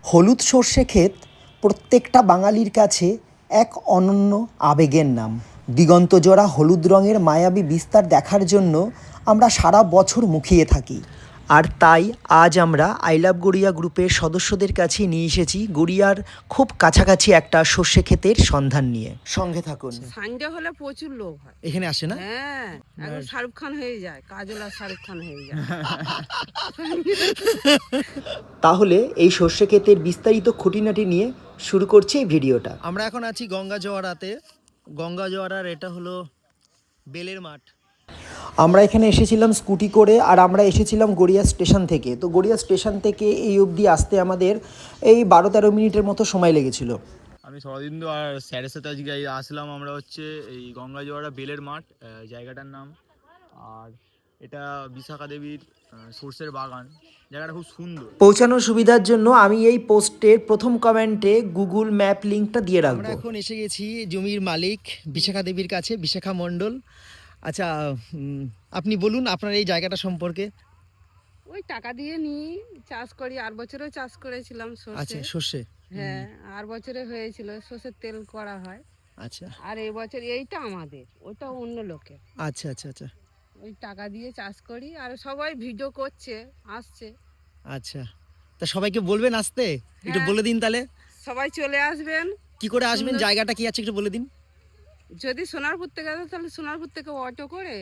হলুদ সর্ষে ক্ষেত প্রত্যেকটা বাঙালির কাছে এক অনন্য আবেগের নাম। দিগন্তজোড়া হলুদ রঙের মায়াবী বিস্তার দেখার জন্য আমরা সারা বছর মুখিয়ে থাকি। আর তাই আজ আমরা আই লাভ গড়িয়া গ্রুপের সদস্যদের কাছে নিয়ে এসেছি গড়িয়ার খুব কাছাকাছি একটা সর্ষে ক্ষেতের সন্ধান নিয়ে। সঙ্গে থাকুন। সানডে হলে প্রচুর লোক হয় এখানে আসে না? হ্যাঁ, একদম শাহরুখ খান হয়ে যায়, কাজল আর শাহরুখ খান হয়ে যায়। তাহলে এই সর্ষে ক্ষেতের বিস্তারিত খুঁটিনাটি নিয়ে শুরু করছি এই ভিডিওটা। আমরা এখন আছি গঙ্গা জোয়ারাতে। গঙ্গা জোয়ারার এটা হলো বেলের মাঠ। আমরা এখানে এসেছিলাম স্কুটি করে, আর আমরা এসেছিলাম গড়িয়া স্টেশন থেকে। তো গড়িয়া স্টেশন থেকে এই অবধি আসতে আমাদের এই 12-13 মিনিটের মতো সময় লেগেছিল। আমি শরদিন্দু আর স্যারের সাথে আজকে আসলাম আমরা হচ্ছে এই গঙ্গা জোয়ারা বেলের মাঠ জায়গাটার নাম। আর এটা বিশাখা দেবীর সর্ষের বাগান। জায়গাটা খুব সুন্দর। পৌঁছানোর সুবিধার জন্য আমি এই পোস্টের প্রথম কমেন্টে গুগল ম্যাপ লিঙ্কটা দিয়ে রাখবো। আমরা এখন এসে গেছি জমির মালিক বিশাখা দেবীর কাছে, বিশাখা মণ্ডল। আচ্ছা, আপনি বলুন আপনার এই জায়গাটা সম্পর্কে। ওই টাকা দিয়ে নিই, চাষ করি। আর বছরেও চাষ করেছিলাম আচ্ছা, সর্ষে। সর্ষে। হ্যাঁ, আর বছরে হয়েছিল, সর্ষের তেল করা হয়। আচ্ছা আর এই বছর এইটা আমাদের, ওটা অন্য লোকের। আচ্ছা আচ্ছা আচ্ছা ওই টাকা দিয়ে চাষ করি, আর সবাই ভিডিও করছে, আসছে। আচ্ছা, তা সবাইকে বলবেন আসতে, একটু হ্যাঁ। বলে দিন তাহলে। সবাই চলে আসবেন। কি করে আসবেন, সুন্দর। জায়গাটা কি আছে একটু বলে দিন। যদি সোনারপুর থেকে আসে তাহলে সোনারপুর থেকে অটো করে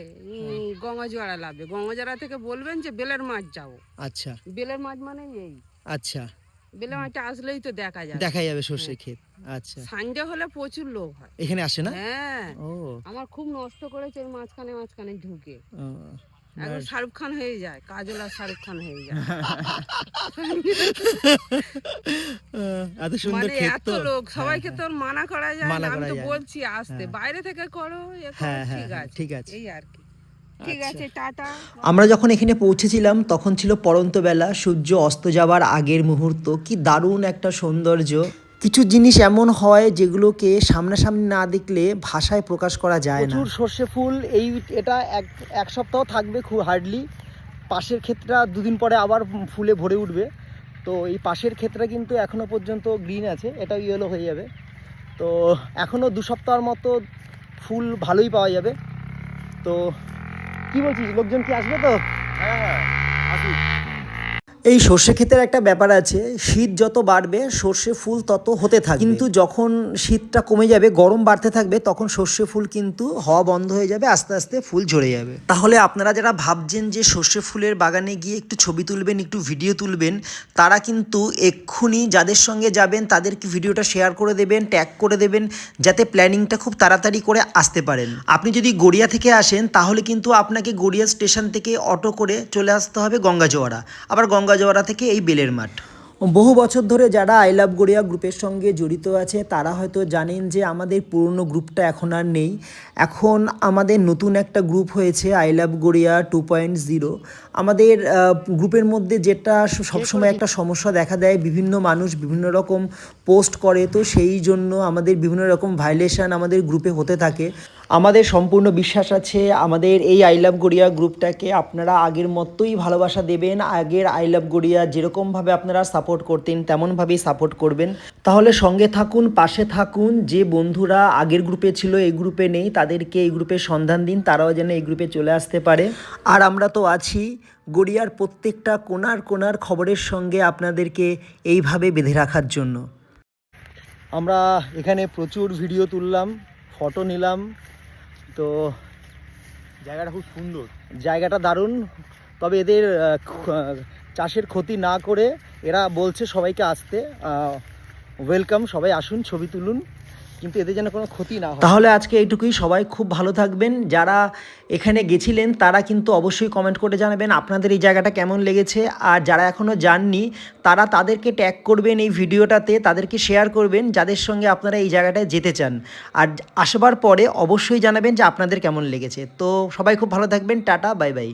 গঙ্গাজোয়ারা লাগবে। গঙ্গাজোয়ারা থেকে বলবেন যে বেলের মাঠ যাবো। আচ্ছা বেলের মাঠ মানে এই আচ্ছা, বেলের মাঠে আসলেই তো দেখা যায়। দেখা যাবে সর্ষে ক্ষেত। আচ্ছা, সানডে হলে প্রচুর লোক হয় এখানে আসে না? হ্যাঁ, ও আমার খুব নষ্ট করেছে ওর মাঝখানে মাঝখানে ঢুকে। ও, একদম শাহরুখ খান হয়ে যায়, কাজল আর শাহরুখ খান হয়ে যায়। এত সুন্দর মানে ক্ষেত এত তো। লোক, সবাইকে তো আর মানা করা যায় মানা না। আমি করা তো যায় না। বলছি আসতে, হ্যাঁ। বাইরে থেকে করো, এ করো, হ্যাঁ, হ্যাঁ, ঠিক হ্যাঁ, আছে ঠিক আছে। এই আর কি। ঠিক আচ্ছা। আছে, টাটা। আমরা যখন এখানে পৌঁছেছিলাম তখন ছিল পড়ন্ত বেলা, সূর্য অস্ত যাওয়ার আগের মুহূর্ত। কি দারুণ একটা সৌন্দর্য। কিছু জিনিস এমন হয় যেগুলোকে সামনাসামনি না দেখলে ভাষায় প্রকাশ করা যায় না। প্রচুর সর্ষে ফুল। এটা এক সপ্তাহ থাকবে খুব হার্ডলি। পাশের ক্ষেতটা দুদিন পরে আবার ফুলে ভরে উঠবে। তো এই পাশের ক্ষেতটা কিন্তু এখনো পর্যন্ত গ্রিন আছে, এটাও ইয়েলো হয়ে যাবে। তো এখনো 2 সপ্তাহের মতো ফুল ভালোই পাওয়া যাবে। তো কি বলছিস, লোকজন কি আসবে তো? হ্যাঁ, আসি। এই সর্ষে ক্ষেতের একটা ব্যাপার আছে, শীত যত বাড়বে সর্ষে ফুল তত হতে থাকবে, কিন্তু যখন শীতটা কমে যাবে, গরম বাড়তে থাকবে, তখন সর্ষে ফুল কিন্তু হওয়া বন্ধ হয়ে যাবে, আস্তে আস্তে ফুল ঝরে যাবে। তাহলে আপনারা যারা ভাবছেন যে সর্ষে ফুলের বাগানে গিয়ে একটু ছবি তুলবেন, একটু ভিডিও তুলবেন, তারা কিন্তু এক্ষুনি যাদের সঙ্গে যাবেন তাদেরকে ভিডিওটা শেয়ার করে দেবেন, ট্যাগ করে দেবেন, যাতে প্ল্যানিংটা খুব তাড়াতাড়ি করে আসতে পারেন। আপনি যদি গড়িয়া থেকে আসেন তাহলে কিন্তু আপনাকে গড়িয়া স্টেশন থেকে অটো করে চলে আসতে হবে গঙ্গা জোয়ারা, আবার গঙ্গা জোয়ারা থেকে এই বেলের মাঠ। বহু বছর ধরে যারা আই লাভ গড়িয়া গ্রুপের সঙ্গে জড়িত আছে তারা হয়তো জানেন যে আমাদের পুরনো গ্রুপটা এখন আর নেই। এখন আমাদের নতুন একটা গ্রুপ হয়েছে আই লাভ গড়িয়া 2.0। আমাদের গ্রুপের মধ্যে যেটা সবসময় একটা সমস্যা দেখা দেয়, বিভিন্ন মানুষ বিভিন্ন রকম পোস্ট করে, তো সেই জন্য আমাদের বিভিন্ন রকম ভায়োলেশন আমাদের গ্রুপে হতে থাকে। আমাদের সম্পূর্ণ বিশ্বাস আছে আমাদের এই আই লাভ গড়িয়া গ্রুপটাকে আপনারা আগের মতোই ভালোবাসা দেবেন। আগের আই লাভ গড়িয়া যেরকমভাবে আপনারা সাপোর্ট করতেন তেমনভাবেই সাপোর্ট করবেন। তাহলে সঙ্গে থাকুন, পাশে থাকুন। যে বন্ধুরা আগের গ্রুপে ছিল এই গ্রুপে নেই, তাদেরকে এই গ্রুপের সন্ধান দিন, তারাও যেন এই গ্রুপে চলে আসতে পারে। আর আমরা তো আছি গড়িয়ার প্রত্যেকটা কোনার কোনার খবরের সঙ্গে আপনাদেরকে এইভাবে বেঁধে রাখার জন্য। আমরা এখানে প্রচুর ভিডিও তুললাম, ফটো নিলাম। তো জায়গাটা খুব সুন্দর। জায়গাটা দারুণ, তবে এদের চাষের ক্ষতি না করে এরা বলছে সবাইকে আসতে। ওয়েলকাম, সবাই আসুন, ছবি তুলুন, কিন্তু এদের যেন কোনো ক্ষতি না হয়। তাহলে আজকে এইটুকুই, সবাই খুব ভালো থাকবেন। যারা এখানে গেছিলেন তারা কিন্তু অবশ্যই কমেন্ট করে জানাবেন আপনাদের এই জায়গাটা কেমন লেগেছে। আর যারা এখনও যাননি তারা তাদেরকে ট্যাগ করবেন এই ভিডিওটাতে, তাদেরকে শেয়ার করবেন যাদের সঙ্গে আপনারা এই জায়গাটায় যেতে চান। আর আসবার পরে অবশ্যই জানাবেন যে আপনাদের কেমন লেগেছে। তো সবাই খুব ভালো থাকবেন, টাটা, বাই বাই।